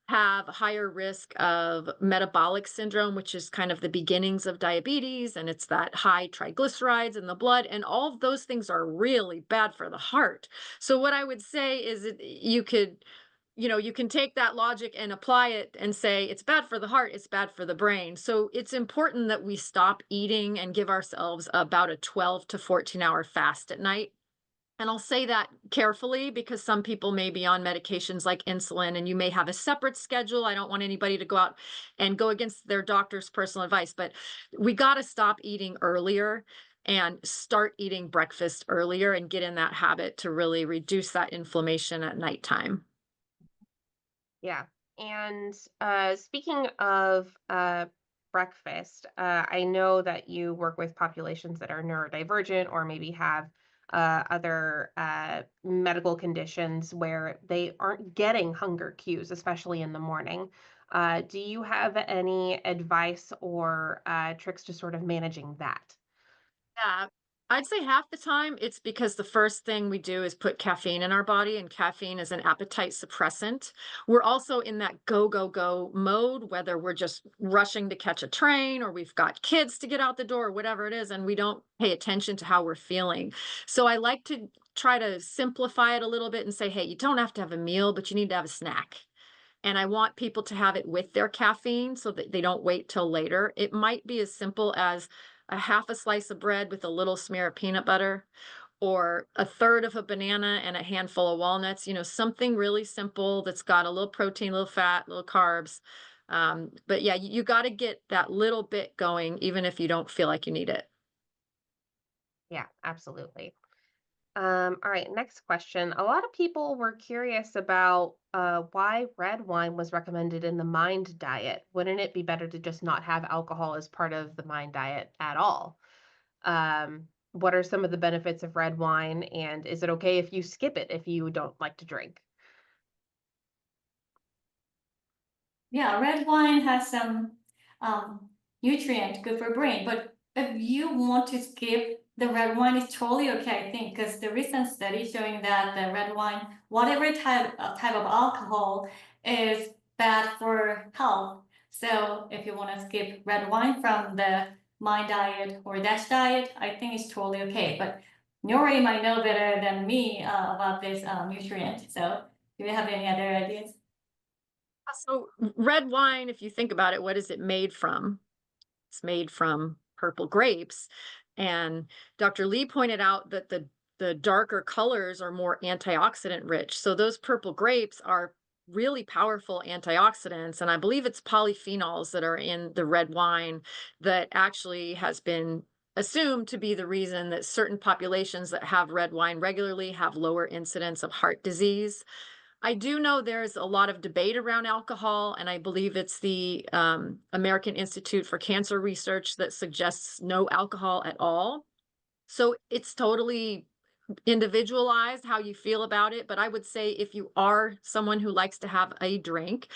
have a higher risk of metabolic syndrome, which is kind of the beginnings of diabetes, and it's that high triglycerides in the blood, and all of those things are really bad for the heart. So what I would say is that you can take that logic and apply it and say it's bad for the heart, it's bad for the brain. So it's important that we stop eating and give ourselves about a 12 to 14-hour fast at night. And I'll say that carefully because some people may be on medications like insulin and you may have a separate schedule. I don't want anybody to go out and go against their doctor's personal advice, but we got to stop eating earlier and start eating breakfast earlier and get in that habit to really reduce that inflammation at nighttime. Yeah. And speaking of breakfast, I know that you work with populations that are neurodivergent or maybe have other medical conditions where they aren't getting hunger cues, especially in the morning. Do you have any advice or tricks to sort of managing that? Yeah, I'd say half the time it's because the first thing we do is put caffeine in our body, and caffeine is an appetite suppressant. We're also in that go, go, go mode, whether we're just rushing to catch a train or we've got kids to get out the door or whatever it is, and we don't pay attention to how we're feeling. So I like to try to simplify it a little bit and say, hey, you don't have to have a meal, but you need to have a snack. And I want people to have it with their caffeine so that they don't wait till later. It might be as simple as a half a slice of bread with a little smear of peanut butter, or a third of a banana and a handful of walnuts, something really simple that's got a little protein, a little fat, little carbs. But yeah, you got to get that little bit going, even if you don't feel like you need it. Yeah, absolutely. All right, next question. A lot of people were curious about why red wine was recommended in the MIND diet. Wouldn't it be better to just not have alcohol as part of the MIND diet at all? What are some of the benefits of red wine, and is it okay if you skip it if you don't like to drink? Yeah, red wine has some nutrient good for brain, but if you want to skip the red wine, is totally okay, I think, because the recent study showing that the red wine, whatever type of alcohol, is bad for health. So if you want to skip red wine from the my diet or dash diet, I think it's totally okay. But Norae might know better than me about this nutrient. So do you have any other ideas? So red wine, if you think about it, what is it made from? It's made from purple grapes. And Dr. Lee pointed out that the darker colors are more antioxidant rich. So those purple grapes are really powerful antioxidants. And I believe it's polyphenols that are in the red wine that actually has been assumed to be the reason that certain populations that have red wine regularly have lower incidence of heart disease. I do know there's a lot of debate around alcohol, and I believe it's the American Institute for Cancer Research that suggests no alcohol at all. So it's totally individualized how you feel about it. But I would say if you are someone who likes to have a drink,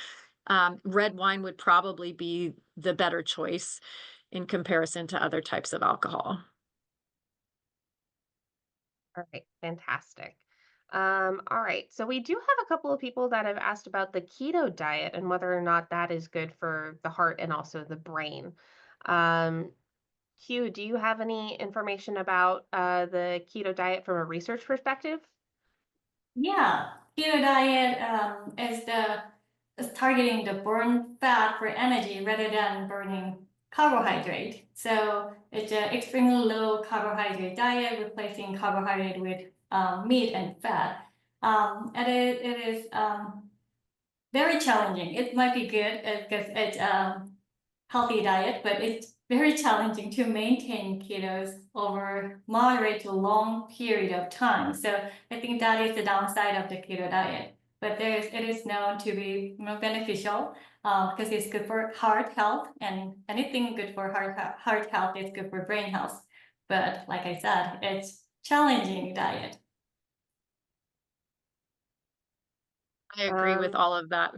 red wine would probably be the better choice in comparison to other types of alcohol. All right, fantastic. All right, so we do have a couple of people that have asked about the keto diet and whether or not that is good for the heart and also the brain. Um, Q, do you have any information about the keto diet from a research perspective? Yeah, keto diet is targeting the burn fat for energy rather than burning carbohydrate. So it's an extremely low carbohydrate diet, replacing carbohydrate with meat and fat. And it is very challenging. It might be good because it's healthy diet, but it's very challenging to maintain ketos over moderate to long period of time. So I think that is the downside of the keto diet. But it is known to be beneficial because it's good for heart health, and anything good for heart health is good for brain health. But like I said, it's challenging diet. I agree with Um, all of that.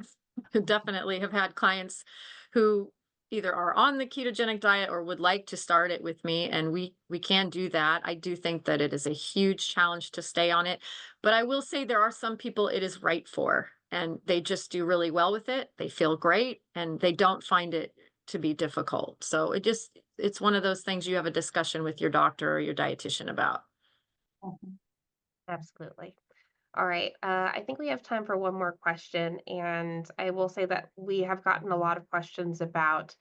Definitely have had clients who either are on the ketogenic diet or would like to start it with me, and we can do that. I do think that it is a huge challenge to stay on it, but I will say there are some people it is right for, and they just do really well with it. They feel great, and they don't find it to be difficult. So it's one of those things you have a discussion with your doctor or your dietitian about. absolutely. All right. I think we have time for one more question. And I will say that we have gotten a lot of questions about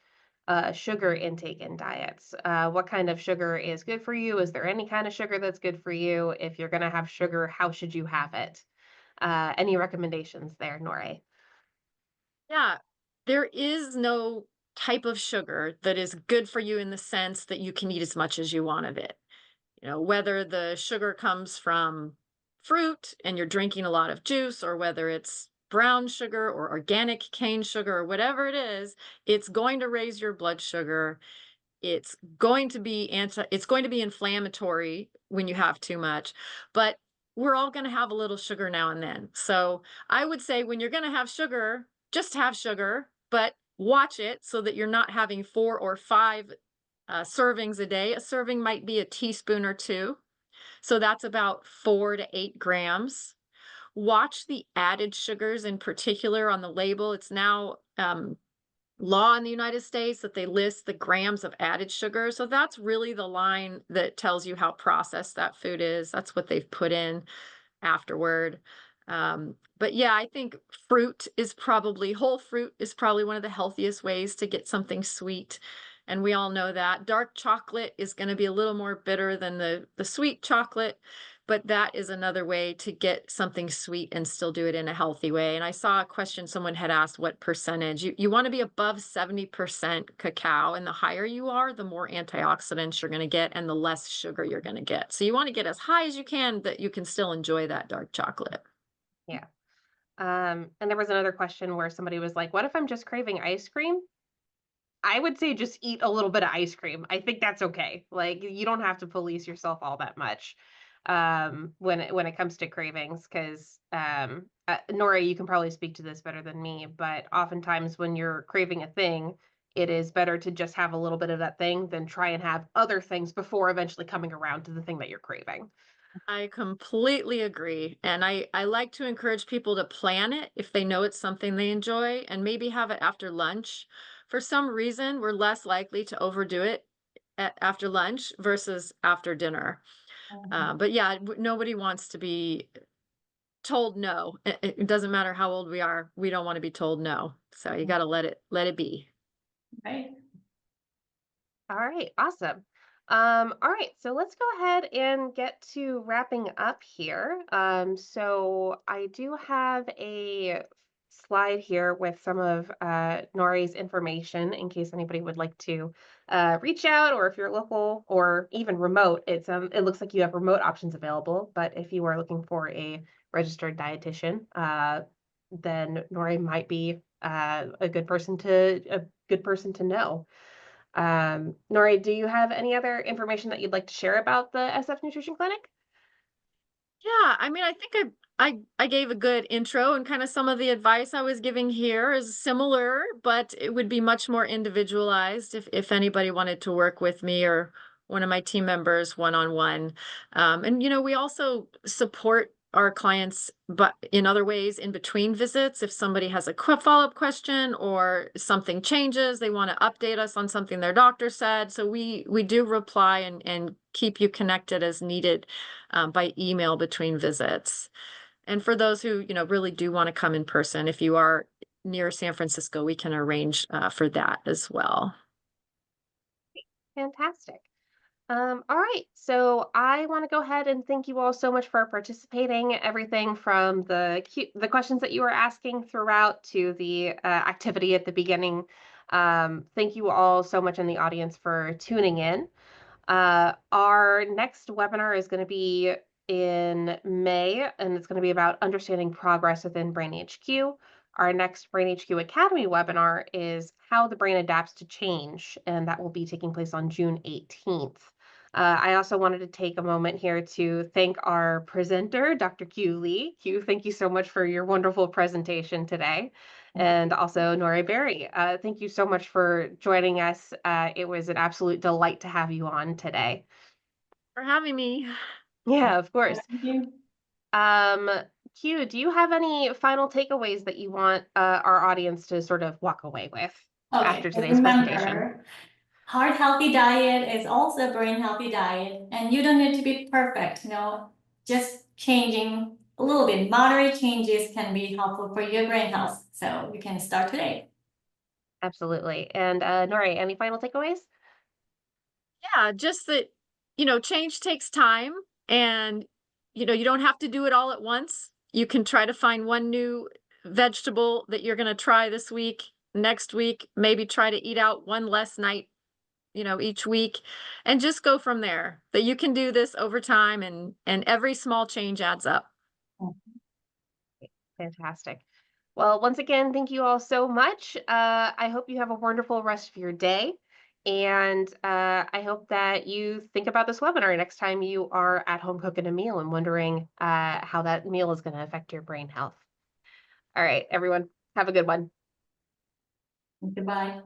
sugar intake in diets. What kind of sugar is good for you? Is there any kind of sugar that's good for you? If you're going to have sugar, how should you have it? Any recommendations there, Nore? Yeah, there is no type of sugar that is good for you in the sense that you can eat as much as you want of it. You know, whether the sugar comes from fruit and you're drinking a lot of juice, or whether it's brown sugar or organic cane sugar or whatever it is, it's going to raise your blood sugar. It's going to be inflammatory when you have too much, but we're all going to have a little sugar now and then. So I would say when you're going to have sugar, just have sugar, but watch it so that you're not having 4 or 5 servings a day. A serving might be a teaspoon or two. So that's about 4 to 8 grams. Watch the added sugars in particular on the label. It's now law in the United States that they list the grams of added sugar. So that's really the line that tells you how processed that food is. That's what they've put in afterward. But yeah, I think whole fruit is probably one of the healthiest ways to get something sweet. And we all know that dark chocolate is going to be a little more bitter than the sweet chocolate. but that is another way to get something sweet and still do it in a healthy way. And I saw a question someone had asked what percentage. You want to be above 70% cacao, and the higher you are, the more antioxidants you're going to get and the less sugar you're going to get. So you want to get as high as you can that you can still enjoy that dark chocolate. Yeah. And there was another question where somebody was like, what if I'm just craving ice cream? I would say just eat a little bit of ice cream. I think that's okay. Like you don't have to police yourself all that much when it comes to cravings, because Norae, you can probably speak to this better than me, but oftentimes when you're craving a thing, it is better to just have a little bit of that thing than try and have other things before eventually coming around to the thing that you're craving. I completely agree. And I like to encourage people to plan it if they know it's something they enjoy and maybe have it after lunch. For some reason, we're less likely to overdo it after lunch versus after dinner. But yeah, nobody wants to be told no. It doesn't matter how old we are. We don't want to be told no. So you got to let it be. Right. All right, awesome. All right, so let's go ahead and get to wrapping up here. So I do have a slide here with some of Norae's information in case anybody would like to reach out, or if you're local or even remote. It looks like you have remote options available, but if you are looking for a registered dietitian, then Norae might be a good person to know. Norae, do you have any other information that you'd like to share about the SF Nutrition Clinic? Yeah, I mean, I think I gave a good intro, and kind of some of the advice I was giving here is similar, but it would be much more individualized if anybody wanted to work with me or one of my team members one-on-one. And we also support our clients, but in other ways in between visits, if somebody has a follow-up question or something changes, they want to update us on something their doctor said. So we do reply and keep you connected as needed by email between visits. And for those who, really do want to come in person, if you are near San Francisco, we can arrange for that as well. Fantastic. All right, so I want to go ahead and thank you all so much for participating. Everything from the questions that you were asking throughout to the activity at the beginning. Thank you all so much in the audience for tuning in. Our next webinar is going to be in May, and it's going to be about understanding progress within BrainHQ. Our next BrainHQ Academy webinar is how the brain adapts to change, and that will be taking place on June 18th. I also wanted to take a moment here to thank our presenter, Dr. Kyu Lee. Kyu, thank you so much for your wonderful presentation today. And also Norae Berry, thank you so much for joining us. It was an absolute delight to have you on today. For having me. Yeah, of course. Thank you. Kyu, do you have any final takeaways that you want our audience to sort of walk away with after today's presentation? Heart healthy diet is also a brain healthy diet, and you don't need to be perfect. Just changing a little bit, moderate changes can be helpful for your brain health. So you can start today. Absolutely. And Norae, any final takeaways? Yeah, just that, change takes time, and, you don't have to do it all at once. You can try to find one new vegetable that you're going to try this week, next week, maybe try to eat out one less night, each week, and just go from there. That you can do this over time, and every small change adds up. Fantastic. Well, once again, thank you all so much. I hope you have a wonderful rest of your day. And I hope that you think about this webinar next time you are at home cooking a meal and wondering how that meal is going to affect your brain health. All right, everyone, have a good one. Goodbye.